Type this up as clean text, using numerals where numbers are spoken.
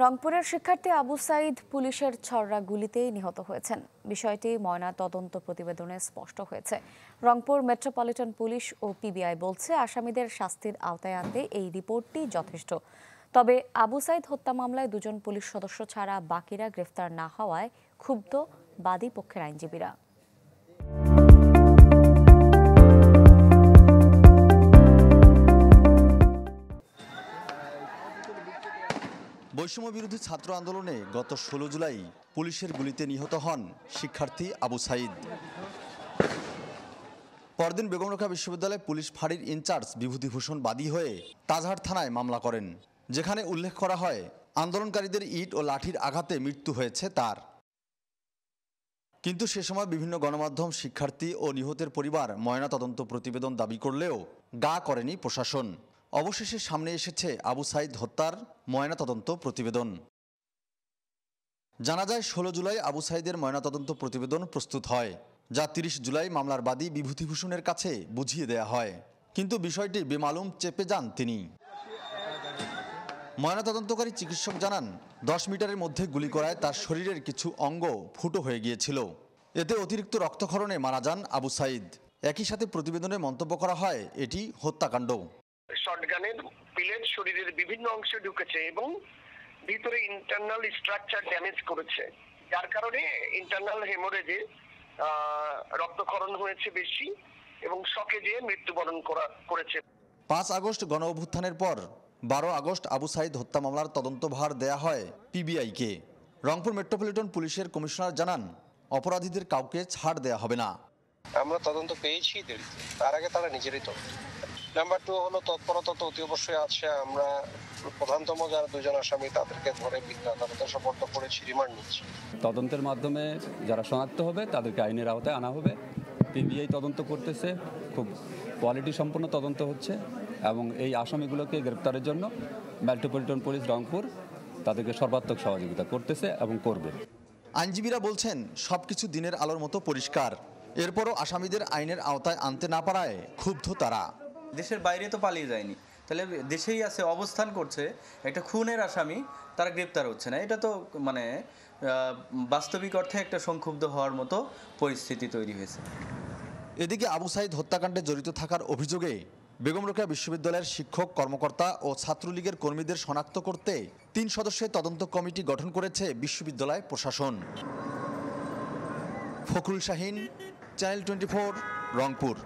রংপুরের শিক্ষার্থী আবু সাঈদ পুলিশের ছররা গুলিতেই নিহত হয়েছেন। বিষয়টি ময়না তদন্ত প্রতিবেদনে স্পষ্ট হয়েছে। রংপুর মেট্রোপলিটন পুলিশ ও পিবিআই বলছে, আসামিদের শাস্তির আওতায় আনতে এই রিপোর্টটি যথেষ্ট। তবে আবু সাঈদ হত্যা মামলায় দুজন পুলিশ সদস্য ছাড়া বাকিরা গ্রেফতার না হওয়ায় ক্ষুব্ধ বাদী পক্ষের আইনজীবীরা। বৈষম্য বিরোধী ছাত্র আন্দোলনে গত 16 জুলাই পুলিশের গুলিতে নিহত হন শিক্ষার্থী আবু সাঈদ। পরদিন বেগম রোকেয়া বিশ্ববিদ্যালয় পুলিশ ফাঁড়ির ইনচার্জ বিভূতিভূষণ বাদী হয়ে তাজহাট থানায় মামলা করেন, যেখানে উল্লেখ করা হয় আন্দোলনকারীদের ইট ও লাঠির আঘাতে মৃত্যু হয়েছে তার। কিন্তু সে সময় বিভিন্ন গণমাধ্যম শিক্ষার্থী ও নিহতের পরিবার ময়নাতদন্ত প্রতিবেদন দাবি করলেও গা করেনি প্রশাসন। অবশেষে সামনে এসেছে আবু সাঈদ হত্যার ময়নাতদন্ত প্রতিবেদন। জানা যায় 16 জুলাই আবু সাঈদের ময়নাতদন্ত প্রতিবেদন প্রস্তুত হয়, যা 30 জুলাই মামলার বাদী বিভূতিভূষণের কাছে বুঝিয়ে দেয়া হয়। কিন্তু বিষয়টি বেমালুম চেপে যান তিনি। ময়নাতদন্তকারী চিকিৎসক জানান, 10 মিটারের মধ্যে গুলি করায় তার শরীরের কিছু অঙ্গ ফুটো হয়ে গিয়েছিল। এতে অতিরিক্ত রক্তক্ষরণে মারা যান আবু সাঈদ। একই সাথে প্রতিবেদনে মন্তব্য করা হয়, এটি হত্যাকাণ্ড। শটগানের পিলেট শরীরের বিভিন্ন অংশে ঢুকেছে এবং ভিতরে ইন্টারনাল স্ট্রাকচার ড্যামেজ করেছে, যার কারণে ইন্টারনাল হেমোরেজে রক্তক্ষরণ হয়েছে বেশি এবং শকে যেয়ে মৃত্যুবরণ করেছে। 5 আগস্ট গণ অভ্যুত্থানের পর 12 আগস্ট আবু সাঈদ হত্যা মামলার তদন্তভার দেয়া হয় পিবিআইকে। রংপুর মেট্রোপলিটন পুলিশের কমিশনার জানান, অপরাধীদের কাউকে ছাড় দেয়া হবে না। আমরা তদন্ত পেয়েছি দেরিতে, তার আগে তারা নিজেরাই তদন্ত। নাম্বার 2 হলো তৎপরতা তো অতি অবশ্যই আছে। আমরা প্রধানতম যারা 2 জন আসামি তাদেরকে ধরে ভিন্ন আদালতে সোপর্দ করেছি, রিমান্ড নিচ্ছি। তদন্তের মাধ্যমে যারা শনাক্ত হবে তাদেরকে আইনের আওতায় আনা হবে। পিবিআই তদন্ত করতেছে, খুব কোয়ালিটি সম্পন্ন তদন্ত হচ্ছে এবং এই আসামিগুলোকে গ্রেপ্তারের জন্য মেট্রোপলিটন পুলিশ রংপুর তাদেরকে সর্বাত্মক সহযোগিতা করতেছে এবং করবে। আইনজীবীরা বলছেন, সবকিছু দিনের আলোর মতো পরিষ্কার। এরপরও আসামিদের আইনের আওতায় আনতে না পারায় ক্ষুব্ধ তারা। দেশের বাইরে তো পালিয়ে যায়নি, তাহলে দেশেই আছে, অবস্থান করছে। একটা খুনের আসামি, তারা গ্রেপ্তার হচ্ছে না। এটা তো মানে বাস্তবিক অর্থে একটা সংক্ষুব্ধ হওয়ার মতো পরিস্থিতি তৈরি হয়েছে। এদিকে আবু সাঈদ হত্যাকাণ্ডে জড়িত থাকার অভিযোগে বেগম রোকেয়া বিশ্ববিদ্যালয়ের শিক্ষক, কর্মকর্তা ও ছাত্রলীগের কর্মীদের শনাক্ত করতে 3 সদস্যের তদন্ত কমিটি গঠন করেছে বিশ্ববিদ্যালয় প্রশাসন। ফখরুল শাহীন, চ্যানেল 24, রংপুর।